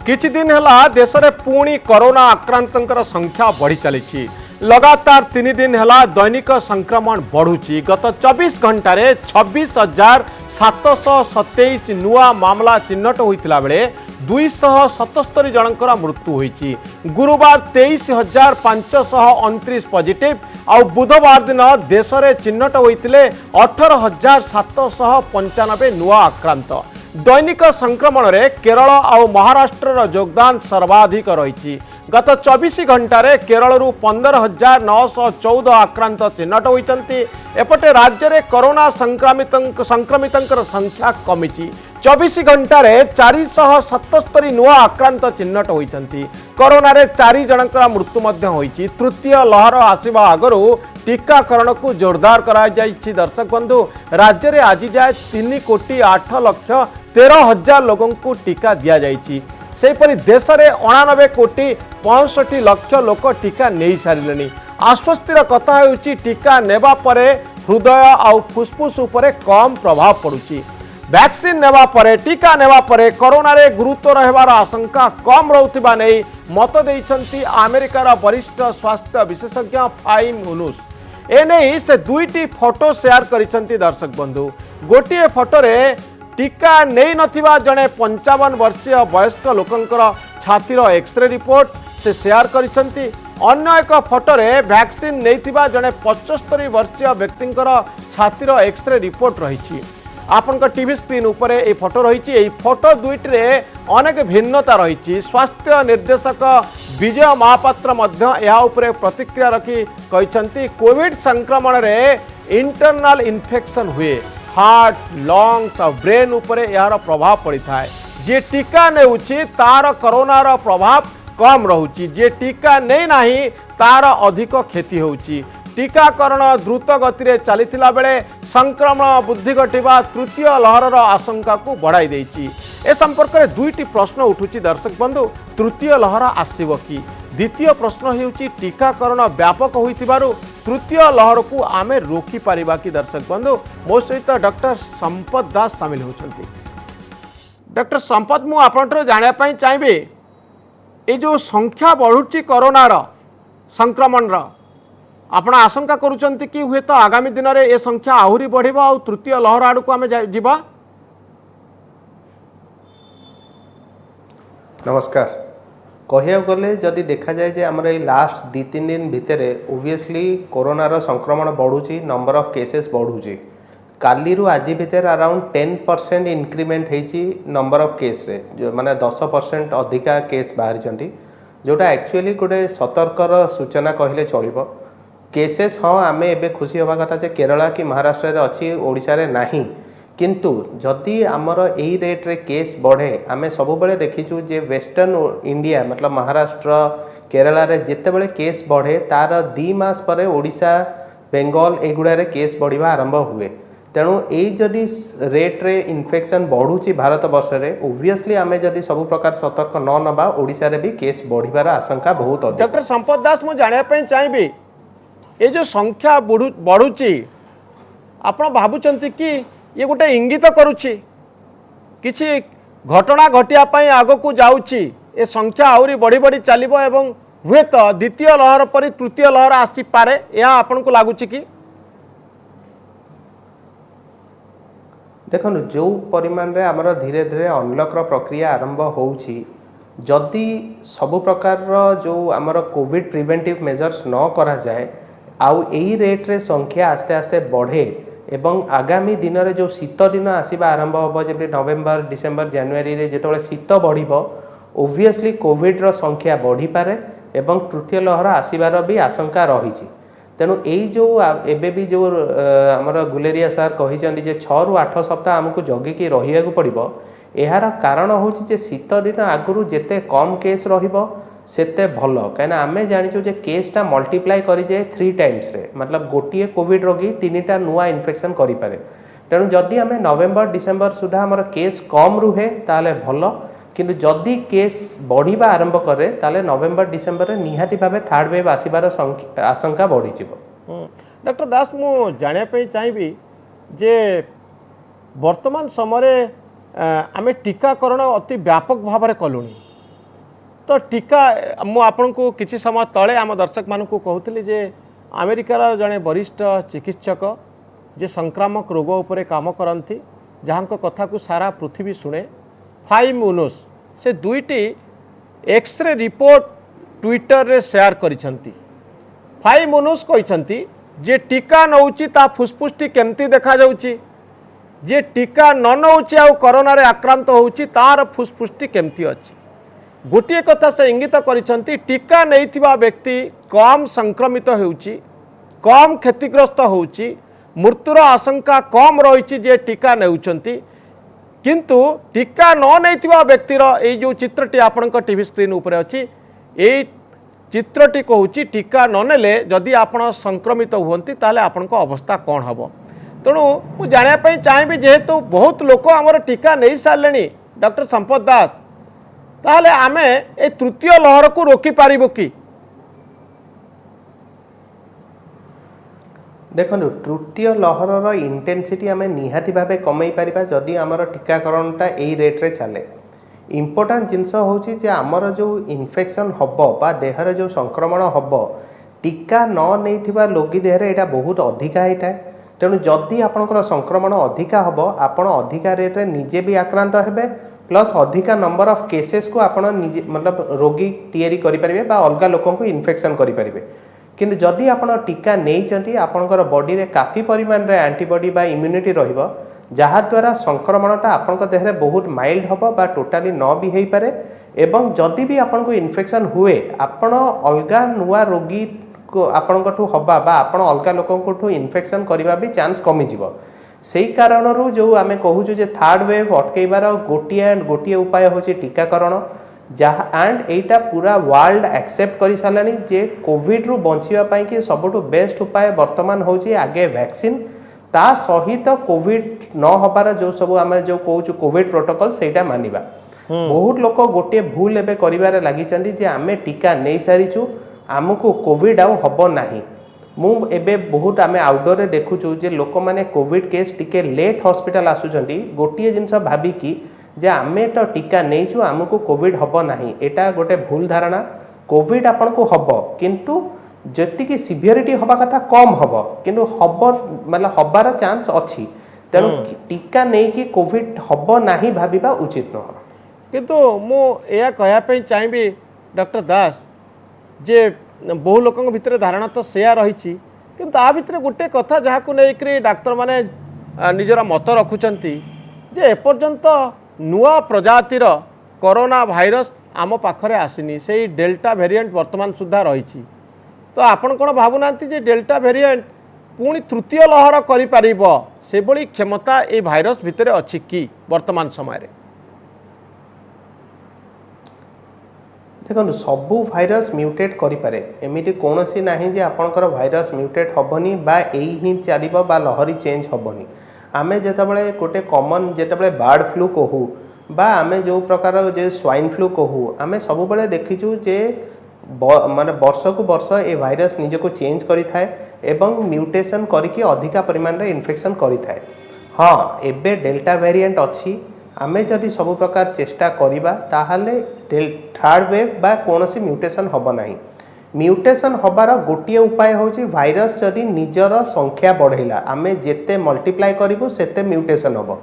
किछि दिन हला देश में पुणी कोरोना आक्रांतर संख्या बढ़ी चली लगातार 3 दिन हला दैनिक संक्रमण बढ़ुची। गत 24 घंटे 26,727 नुआ मामला चिन्हट होता बेले 277 जनकर मृत्यु होईची। गुरुवार 23,529 पॉजिटिव आउ बुधवार दिन देश में चिन्हट होते 18,795 नुआ आक्रांत। दैनिक संक्रमण में केरल और महाराष्ट्र योगदान सर्वाधिक रही। गत 24 घंटे केरल 15,914 आक्रांत चिन्हट होती। एपटे राज्य में कोरोना संक्रमित संख्या कमी। 24 घंटे 477 नुआ आक्रांत चिन्हट होती। कोरोना रे 4 जनकर मृत्यु होती। तृतीय लहर आसवा आगु टीकाकरण को जोरदार करा जायछि। दर्शक बंधु, राज्य में आज जाए 3,08,13,000 लोगों को टीका दिया जायछि। सेहीपरि देश में 99,65,00,000 लोक टीका नहीं सारे। आश्वस्तिर कथा होउछि टीका नेबा परे हृदय आउ फुसफुस उपरे कम प्रभाव पड़ुछि। वैक्सीन नेबा परे टीका नेबा परे कोरोना रे गुरुतर रहबार आशंका कम रहउथिबा नै मत देइछन्ति अमेरिकार वरिष्ठ स्वास्थ्य विशेषज्ञ फाइम यूनुस। एने से दुईटी फोटो शेयर करिसन्ति। दर्शक बंधु, गोटे फोटो रे टीका नहीं नथिबा जने 55 वर्षीय वयस्क लोकंकर छातीर एक्सरे रिपोर्ट से शेयर करिसन्ति। अन्य एक फोटो रे वैक्सीन नैथिबा जने 75 वर्षीय व्यक्तिंकर छातीर एक्सरे रिपोर्ट रही। आपन टीवी स्क्रीन उपरे ए फोटो रही। ए फोटो दुईटी रे अनेक भिन्नता रही। स्वास्थ्य निर्देशक विजय महापात्र मध्य या उपरे प्रतिक्रिया रखी कहिसन्ति कोविड संक्रमण रे इंटरनल इन्फेक्शन हुए हार्ट लंग्स और ब्रेन उपरे यार प्रभाव पड़ी थाए। जे टीका नेउछि तार कोरोनार प्रभाव कम रहुछि, जे टीका नहीं नाही तार अधिक क्षति होउछि। टीकाकरण द्रुत गति रे चलीथिला बेले संक्रमण वृद्धि घटिबा तृतीय लहरर आशंका को बढ़ाई देछि। ए संपर्क में दुईटी प्रश्न उठुछि। दर्शक बंधु, तृतीय लहर आसिबो कि? द्वितीय प्रश्न हेउछि टीकाकरण व्यापक होइथिबारु तृतीय लहर को आमे रोकी पारिबा कि? दर्शक बंधु, मो सहित डॉक्टर संपत दास सामिल होउछन्ति। डॉक्टर संपत, मु आपनठो जानिया पई चाहबे ए जो संख्या बढ़ुछि कोरोनार संक्रमण रा आपण आशंका करूचंती कि हुए तो आगामी दिन में ए संख्या आहुरी बढ़िबा और तृतीय लहर आड़ को आमे जिबा? नमस्कार। कहया गले जदि देखा जाए जे हमर ए लास्ट 2-3 दिन भितर ओबियसली कोरोनार संक्रमण बढ़ुची, नंबर ऑफ केसेस बढ़ुची। काली रु आज भितर अराउंड 10% इंक्रीमेंट हेची नंबर ऑफ केस रे, जो माने 10% अधिका केस बाहर चंती, जोटा एक्चुअली गोटे सतर्कर सूचना कहले चलिबो। केसेस हाँ आमे एबे खुशी होबा कथा जे केरला कि महाराष्ट्र रे अछि, ओडिसा रे नाही। किंतु जदि आमर यही रेट रे केस बढ़े, आमे सब बेले देखिछु जे वेस्टर्न इंडिया मतलब महाराष्ट्र केरला रे जेते बेले केस बढ़े तार 2 मास परे ओडिशा बेंगल एगुड़ा रे केस बढ़िबा आरंभ हुए। तेणु यही जदि रेट रे इन्फेक्शन बढ़ुची भारत वर्ष रे, ओब्वियसली आमे जदि सब प्रकार सतर्क न नबा ओडिशा रे भी केस बढ़िबार आशंका बहुत अधिक। डॉक्टर संपत दास, मु जानिया पई चाहिबी ये जो संख्या बढ़ुची आपण भाबुचंती कि ये गोटे इंगित करुछि किछि घटना घटिया पई आगो को जाउछि, ए संख्या आउरी बढ़ी बढ़ी चलिबो एवं हुए तो द्वितीय लहर पर तृतीय लहर आसी पारे, या आपण को लागुछि कि? देखो जो परिमाण रे हमर धीरे धीरे अनलॉक प्रक्रिया आरंभ होउछि, जदि सब प्रकार जो आमर कोविड प्रिवेंटिव मेजर्स न करा जाए आउ यही रेट रे संख्या आस्ते आस्ते बढ़े एवं आगामी दिन रे जो शीत दिन आसीबा आरंभ होबो, जेबे नवेम्बर डिसेम्बर जनवरी रे जेतोले शीत बढ़िबो, ओब्वियसली कोविड रो संख्या बढ़ी पारे एवं तृतीय लहर आसीबार भी आशंका रही। तेणु यही जो एबे भी जो आमर गुलेरिया सर कहिसंदी जे 6 रु 8 सप्ताह हमको जगिकी रहियाकू पड़िबो। एहार कारण होछि जे शीत दिन आगुरु जेते कम केस रहिबो सेते भलो, कहीं आमे जानिछु जे केसटा मल्टीप्लाई करी जाए 3 टाइम्स रे, मतलब गोटे कोविड रोगी 3टा नुआ इन्फेक्शन करि पारे। तेणु जदि आमे नवेम्बर डिसेम्बर सुधा हमर केस कम रुहे ताले भलो, किंतु जदि केस बढ़िबा आरंभ करे ताले नवेम्बर डिसेम्बर रे निहाती भाबे थर्ड वेव आसीबार आशंका बढ़ी जिवो। डॉक्टर दास, मु जानिया पई चाहिबी जे वर्तमान समय आमे टीकाकरण अति व्यापक भाव में कलुनी, तो टीका मु आपन को किसी समय तले आम दर्शक मानक कहूली जे अमेरिकार जड़े वरिष्ठ चिकित्सक जे संक्रामक रोग उपरे काम करती जहाँ कथा को सारा पृथ्वी शुणे फाइमुनोस से दुईटी एक्सरे रिपोर्ट ट्विटर रे शेयर करिसंती। फाइमुनोस कहते जे टीका नौची ता फुसफुसटी केमती देखा जाउची, जे टीका न नौची आ कोरोना रे आक्रांत होउची तार फुसफुसटी केमती अछि। गोटे कथा से इंगित करिसंती टीका नैथिबा व्यक्ति कम संक्रमित होउची, कम क्षतिग्रस्त होउची, मृत्युर आशंका कम रही जे टीका नेउचंती। किंतु टीका न नैथिबा व्यक्तिर ए जो चित्रटी आपनक टीवी स्क्रीन उपरे अछि ए चित्रटी कहूँ टीका न नेले जदि आपण संक्रमित हुंती ताले आपनक अवस्था कौन हम। तेणु मुझे जानापी चाहिए जेहेतु बहुत लोक आमर टीका नहीं सारे डॉक्टर संपत दास ताहले आमे ए तृतीय लहर को रोकी पारिबो कि? देखो तृतीय लहर इंटेंसिटी आम निहाती भाव कमई पारिबा जदि आमर टीकाकरणटा एई रेट रे चले। इम्पोर्टाट जिनस होची जे आमर जो इन्फेक्शन हबो बा देहरे जो संक्रमण हबो टीका न नैथिबा लोगी देहरे एटा बहुत अधिका होता है। तेणु जदि आपणकर संक्रमण अधिका हबो आपण अधिका रेट रे निजे भी आक्रांत हेबे प्लस अधिका नंबर ऑफ केसेस को आपण निजे मतलब रोगी तैयारी करि परिबे बा अलगा लोकन को इन्फेक्शन करि परिबे। किंतु जदि आपण टीका नैचंती आपणकर बॉडी रे काफी परिमाण रे एंटीबॉडी बा इम्यूनिटी रहिबो जहाद्वारा संक्रमणटा आपंक देहरे बहुत माइल्ड हम बा टोटाली न भी हो पारे। एवं जदि भी आपन को इन्फेक्शन हुए आपण अलगा नुआ रोगी को आपंठू हवा बा आपण अलगा लोक इन्फेक्शन करवा भी चांस कमिज। से कारण जो आम कहूँ जे थर्ड वेव अटकईबार गोटे उपाय हूँ टीकाकरण जहाँ एंड एटा पूरा वर्ल्ड एक्सेप्ट कर सारे जे कोविड रु बचाई कि सबुठ बेस्ट उपाय बर्तमान हूँ आगे वैक्सीन ता सहित कोविड न हबार जो सब आम जो कहूँ कोविड प्रोटोकॉल सेटा मानिबा। बहुत लोक गोटे भूल एबे करिबारे लागि चंदी जे आमे टीका नै सारिछु आमको कोविड आउ हबो नाही। मु एबे बहुत आमे आउटडोर रे देखुछु जे लोक माने कोविड केस टिके लेट हॉस्पिटल आसुचंदी गोटिए जिंस भाबी कि जे आमे तो टीका नैछु आमको कोविड हबो नाही। एटा गोटे भूल धारणा। कोविड आपन को हबो किंतु जति सिवियरिटी हवा कथा कम हम किंतु हब मतलब हबार चांस अच्छी। तेणु टीका नहीं कि कोविड हब नहीं भाविबा उचित न। किंतु मु या कहयापी चाहिए डॉक्टर दास जे बहु लोक भितर धारणा तो सेया रही किंतु आ भितर गोटे कथा जहाँ को लेकर डाक्तर माने निजरा मत रखुचंती जे एपर्यंत नुआ प्रजातिर कोरोना भाइरस आम पाखरे आसीनी से डेल्टा वेरिएंट वर्तमान सुधा रही। तो आपण कौन भावुना जे डेल्टा वेरिएंट पुणी तृतीय लहर से भली क्षमता ए भाइरस भितर अच्छी कि वर्तमान समय रे? देखो सबू भाइरस म्यूटेट करें एमती कौन सी ना जे आपणकर भाइरस म्यूटेट हेनी बा ही चलो बा लहरी चेंज हेनी। आमे जितेबाला गोटे कमन जितेबाला बर्ड फ्लू कहूँ बा आमे जो प्रकार जे स्वाइन फ्लू कहूँ आमे सब बेले देखीचु जे माने वर्ष को वर्ष ए भाइरस निजको चेंज करिथाए एवं म्यूटेशन करके अधिका परिमाण रे इन्फेक्शन करिथाए। हाँ एबे डेल्टा वेरिएंट अच्छी आमे जदि सब प्रकार चेष्टा करिबा ताहाले थर्ड वेव बा कोनोसी म्यूटेशन हबो नाही। म्यूटेशन हबार गोटिए उपाय होची भाइरस जदि निजर संख्या बढ़ेला आमे जेते मल्टीप्लाई करिबो सेते म्यूटेशन हबो।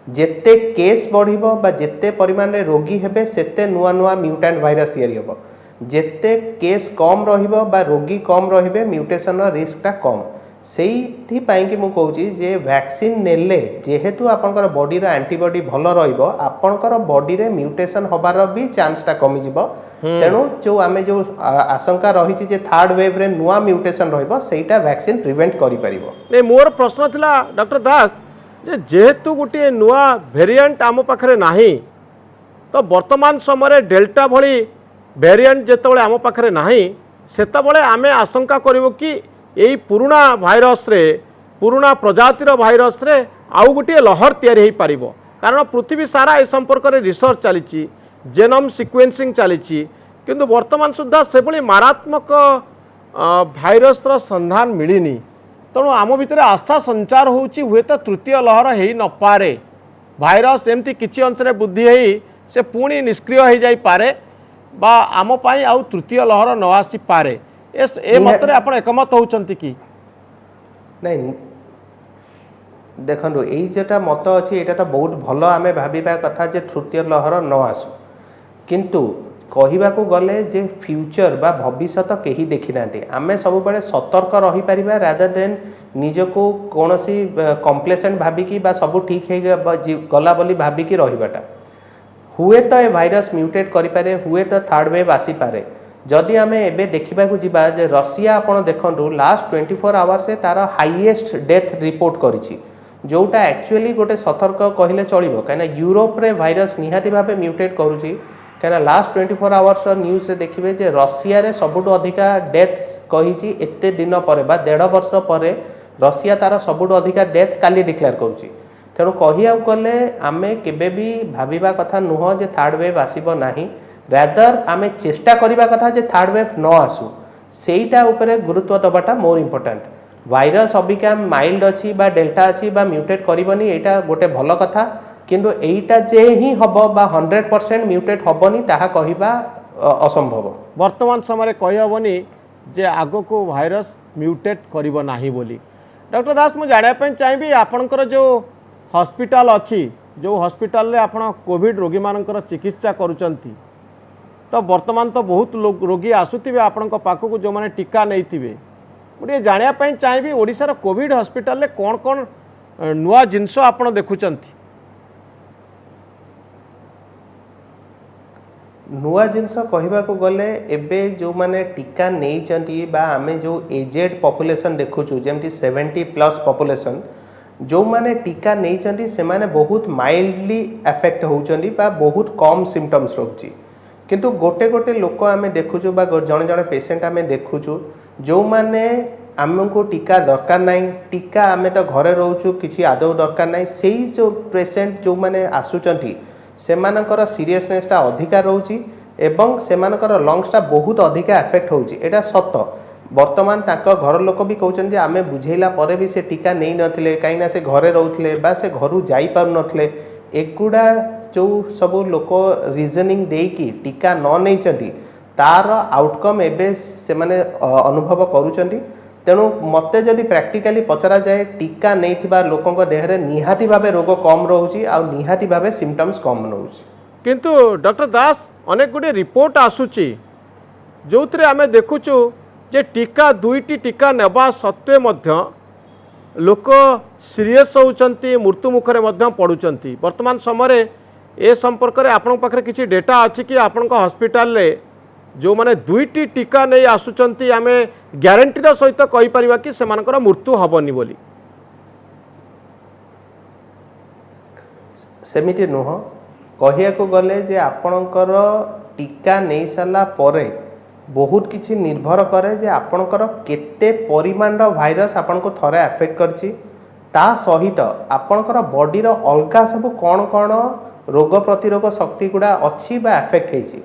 जेते केस बढ़िबो बा जेते परिमाण रे रोगी हेबे सेते नुआ नुआ म्यूटेंट भाइरस तैयारी हबो। जेते केस कम रहिबो बा रोगी कम रहिबे म्यूटेशन रिस्कटा कम। सेही पाई कि मु कहूची जे वैक्सीन नेले जेहेतु आपनकर बॉडी रो एंटीबॉडी भल रहिबो आपनकर बॉडी रे म्यूटेशन हबार भी चांसटा कमी जिवो। तेणु जो आमे जो आशंका रही जे थर्ड वेव रे नुआ म्यूटेशन रहिबो सेटा वैक्सीन प्रिवेंट करि परिबो। नै मोर प्रश्न थिला डॉक्टर दास जे जेहेतु गोटे नुआ वेरिएंट आम पाखरे नाही तो वर्तमान समय डेल्टा भली वेरिएंट जेतबले आम पाखरे नाही सेतबले आमे आशंका करिवो कि यही पुराना भाइरस रे पुराना प्रजातिर भाइरस रे आउ गोटे लहर तैयारी हो पारिबो। कारण पृथ्वी सारा ए संपर्क में रिसर्च चली जेनोम सिक्वेन्सिंग चली किंतु वर्तमान सुधा से भली मारात्मक भाइरस संधान मिलनी। तेणु आम भितर आशा संचार होउची हुए तो तृतीय लहर हो न पारे भाइरस एमती किसी अंश बुद्धि से पुणी निष्क्रिय हो जाई पारे बा आम पाई आउ तृतीय लहर न आसी पारे ए मतरे आपण एकमत होउचंती कि नहीं देखो यही जेटा मत अच्छी यहाँ तो बहुत भल आम भाविबा कथा जे तृतीय लहर न आसू किंतु कहवाकू गले जे फ्यूचर बा भविष्य कहीं देखी ना आम सब सतर्क रही पारिबा रादर देन निजको कौन सी कम्प्लेसेंट भाविकी बा सब ठीक है गला बोली भाविकी रहीबाटा हुए तो ए भाइरस म्यूटेट करें हुए तो थर्ड वेव आसीपे जदि आम एवं देखा जा रशिया आपड़ देखु लास्ट 24 आवर्स से तार हाईएस्ट डेथ रिपोर्ट करी जोटा एक्चुअली गोटे सतर्क कहले चलो कहीं यूरोप रे भाइरस निहाती भाव म्यूटेट करुँची कहीं लास्ट 24 आवर्स न्यूज से देखिए जे रशिया रे सबुठु अधिका डेथ कही एते दिन पर 1.5 वर्ष पर रशिया तार सबुठु अधिका डेथ काली डिक्लेयर करुँची तेणु कहिया गले आम केबे भी भाविबा कथा नुह जे थर्ड वेव आसीबो नाही रादर आम चेष्टा करिबा कथा जे थर्ड वेव न आसू सेईटा उपरे गुरुत्व दबाटा मोर इम्पोर्टेंट भाइरस अबिका माइल्ड अच्छी बा डेल्टा अच्छी बा म्यूटेट करबनी एटा गोटे भल कथा किंतु एईटा जे ही हबो बा 100% म्यूटेट हबनी ताहा कहिबा असंभव वर्तमान समय कहि हबनी जे आगो को भाइरस म्यूटेट करिबो नाही बोली डॉक्टर दास मु जानिया पे चाहिबी आपनकर जो हॉस्पिटल अच्छी जो हॉस्पिटल रे आपण कोविड रोगी मानकर चिकित्सा करूचंती तो वर्तमान तो बहुत रोगी आसुथिबे आपणक पाखक जो माने टीका नैथिबे मुझे जानिया पे चाहिए ओडिशार कोविड हॉस्पिटल रे कौन कौन नुआ जिनस आपण देखुचंती नुआ जिनस कहवाकू गले एबे जो माने टीका नहीं बा आमे जो एजेड पॉपुलेशन देखुचु जेमती 70+ पॉपुलेशन जो माने टीका नहीं से माने बहुत माइल्डली अफेक्ट होउचंदी बा बहुत कम सिम्पटम्स रोची किंतु गोटे गोटे लोक आमे देखुचु बा जड़े जड़े पेशेंट आमे देखुचु जो माने आमको टीका दरकार नहीं टीका आमे तो घरे रोचु किसी आदौ दरकार नहीं से जो पेशेंट जो माने आसुचंती सेमानकर सीरियसनेसटा अधिका रोची एवं सेमानकर लंग्सटा बहुत अधिका अफेक्ट होउची एटा सत वर्तमान ताको घर लोक भी कहते आमे बुझेला पर भी से टीका नहीं नथिले कहीं से घरे रोथले बा से घरु जाई पार नथिले एगुड़ा जो सब लोक रिजनिंग देकी टीका न नहीं तार आउटकम एबे से माने अनुभव करूचंती तेणु मते जदि प्रैक्टिकली पचरा जाए टीका नहीं थिबा लोकंक देहरे निहाती भाबे रोग कम रहउची आ निहाती भाबे सिम्पटम्स कम रहउची किंतु डॉक्टर दास अनेक गुडी रिपोर्ट आसुची जोथरे आमे देखुचु जे टीका दुईटी टीका नेबा सत्वे मध्य लोक सीरियस होउचंती मृत्यु मुखरे मध्य पड़ुचंती वर्तमान समय ए संपर्क में आपण पाखरे किसी डेटा अच्छी कि आपण हॉस्पिटल रे जो माने दुईटी टीका नहीं आसुचंती आमे ग्यारंटीर सहित कहि परिबा कि सेमानकर मृत्यु हबनी बोली सेमिति नुह कहिया को गले जे आपणकर टीका नहीं साला परे बहुत किछि निर्भर करे जे आपणकर केते परिमाण भाइरस आपनको थरे अफेक्ट करछि ता सहित आपणकर बॉडी रो अलगा सब कोन कोन रोग प्रतिरोध शक्ति गुड़ा अच्छी बा अफेक्ट होइछि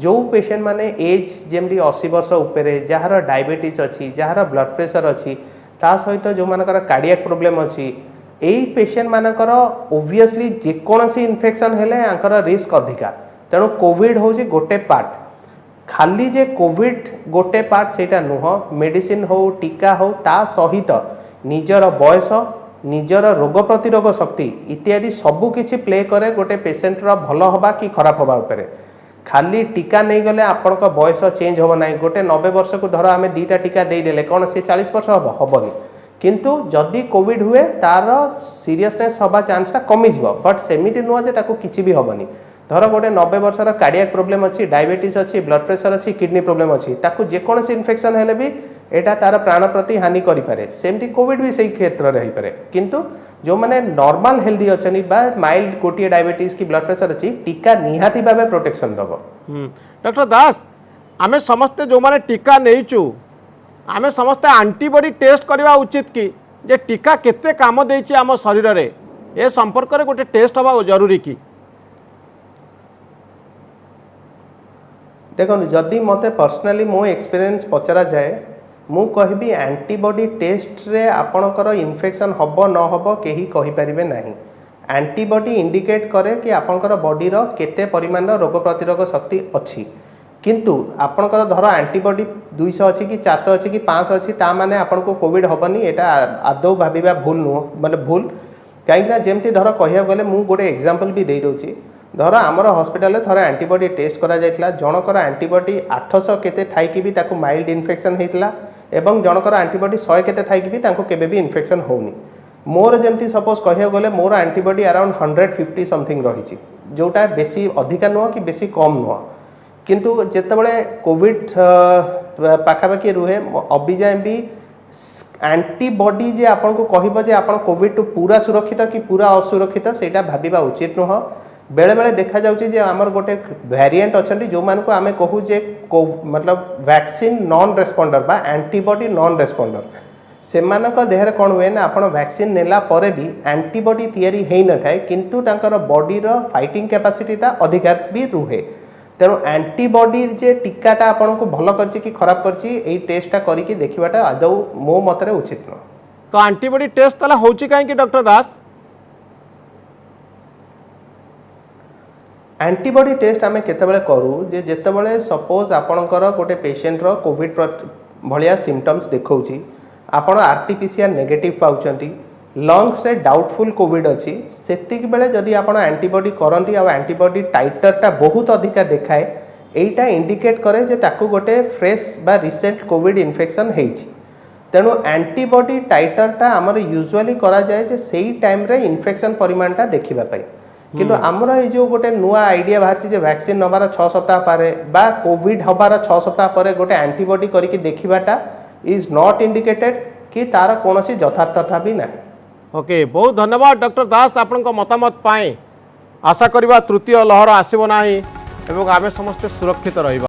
जो पेशेंट माने एज जेमडी 80 वर्ष उपरे जार डायबिटीज अच्छी जार ब्लड प्रेशर अच्छी ता सहित जो मानकर कार्डियक प्रोब्लेम अच्छी एई पेशेंट मानकर ओब्वियसली जेकोसी इन्फेक्शन हेले आंकर रिस्क अधिका तेणु कोविड होछि गोटे पार्ट खाली जे कोविड गोटे पार्ट सेटा नुह मेडिसिन हो टीका हो ता सहित निजर बयस निजर रोग प्रतिरोध शक्ति इत्यादि सबू किछि प्ले करे गोटे पेशेंट रो भल हबा कि खराब हबा उपरे खाली टीका नहीं गले आपनक बयस चेंज होबो नाही गोटे 90 वर्ष को धर आमे दीटा टीका दे देले कोन से 40 वर्ष हबनी किंतु जदि कोविड हुए तार सीरियसनेस हबा चांसटा कमी जिवो बट सेमिति नुह जे ताको किछि भी हबनी धर गोटे 90 वर्षर कार्डियक प्रोब्लेम अच्छी डायबिटीज अच्छी ब्लड प्रेशर अच्छी किडनी प्रोब्लेम अच्छी ताकू जेकोसी इन्फेक्शन हेले भी एटा तार प्राण प्रति हानि करि पारे सेमती कोविड भी सही क्षेत्र रे पारे किंतु जो माने नॉर्मल हेल्दी अच्छी बा माइल्ड गोटे डायबिटीज की ब्लड प्रेशर अच्छी टीका निहाती भाबे प्रोटेक्शन दबो डॉक्टर दास आमे समस्ते जो माने टीका नहींचु आमे समस्ते एंटीबॉडी टेस्ट करवा उचित कि जे टीका केते काम देछि आम शरीर रे ए संपर्क रे गोटे टेस्ट हवा जरूरी कि देखो जदि मते पर्सनली मो एक्सपीरियंस पचरा जाए मु कहबी एंटीबॉडी टेस्ट रे आपणकर इन्फेक्शन हब न हब केही कहि परिबे नाही एंटीबॉडी इंडिकेट करे कि आपणकर बॉडी रो केते परिमाण रोग प्रतिरोध शक्ति अछि किंतु आपणकर धर एंटीबॉडी 200 अच्छी कि 400 अच्छी कि 500 अच्छी ता माने आपन को कोविड हबनी एटा आदौ भाबिबा भूल नुह माने भूल कहीं जेमती धर कह गले मु गोटे एग्जांपल भी दे दउची धर आमर हॉस्पिटल थोड़ा एंटीबॉडी टेस्ट करा जायतला जनकर एंटीबॉडी 800 केते थाई कि भी ताकू माइल्ड इन्फेक्शन हेतला एवं जनकर एंटीबॉडी 100 केते थाई कि भी ताकू केबे भी इन्फेक्शन होनी मोर जेमती सपोज कह गले मोर एंटीबॉडी अराउंड 150 समथिंग रही जोटा बेसी अधिका नुह कि बेसी कम नुह किंतु जितेबाला कोविड पाखापाखि रुहे अभिजाए भी एंटीबॉडी जे आपन को कहब जे आपन कोविड टू पूरा सुरक्षित कि पूरा असुरक्षित सेटा भाबिबा उचित नुह बेले बेले देखा जाउची जे हमर गोटे वेरिएंट अछंती जो मान को आमे कहू जे मतलब वैक्सीन नॉन रेस्पोंडर बा एंटीबॉडी नॉन रेस्पोंडर सेमानक देहरे कोन हुए ना आपण वैक्सीन नेला परे भी एंटीबॉडी तयारी हेई न थाए किंतु तांकर बॉडी रो फाइटिंग कैपेसिटीटा अधिकार भी रुहे तेणु एंटीबॉडी जे टीकाटा आपन को भल करछि कि खराब करछि एई टेस्टटा करी कि देखिबाटा आदौ मो मतरे उचित न तो एंटीबॉडी टेस्ट तला होची काहे कि डॉक्टर दास एंटीबॉडी टेस्ट आमे केतेबेले करू जे जेतेबेले सपोज आपणकर गोटे पेशेंट रो कोविड भलिया सिम्पटम्स देखौछि आपण आरटीपीसीआर नेगेटिव पाउचंती लंग्स रे डाउटफुल कोविड अच्छी सेतिक बेले जदि आपण एंटीबॉडी करंती आ एंटीबॉडी टाइटरटा बहुत अधिका देखाए एटा इंडिकेट करे जे ताकू गोटे फ्रेश बा रिसेंट कोविड इन्फेक्शन हेछि तेणु एंटीबॉडी टाइटरटा आमर यूजुअली करा जाए जे सेही टाइम रे इन्फेक्शन परिमाणटा देखिबा पाई किंतु आमर ए जो गोटे नुआ आइडिया बाहर जे वैक्सीन नबार 6 सप्ताह पारे बा कोविड हबार 6 सप्ताह पारे गोटे एंटीबॉडी करिकि देखिबाटा इज नॉट इंडिकेटेड कि तार कोनोसी यथार्थता भी नाही। ओके बहुत धन्यवाद डॉक्टर दास आपण मतामत पाए आशा करवा तृतीय लहर आसब ना एवं आमे समस्त सुरक्षित रहिबा।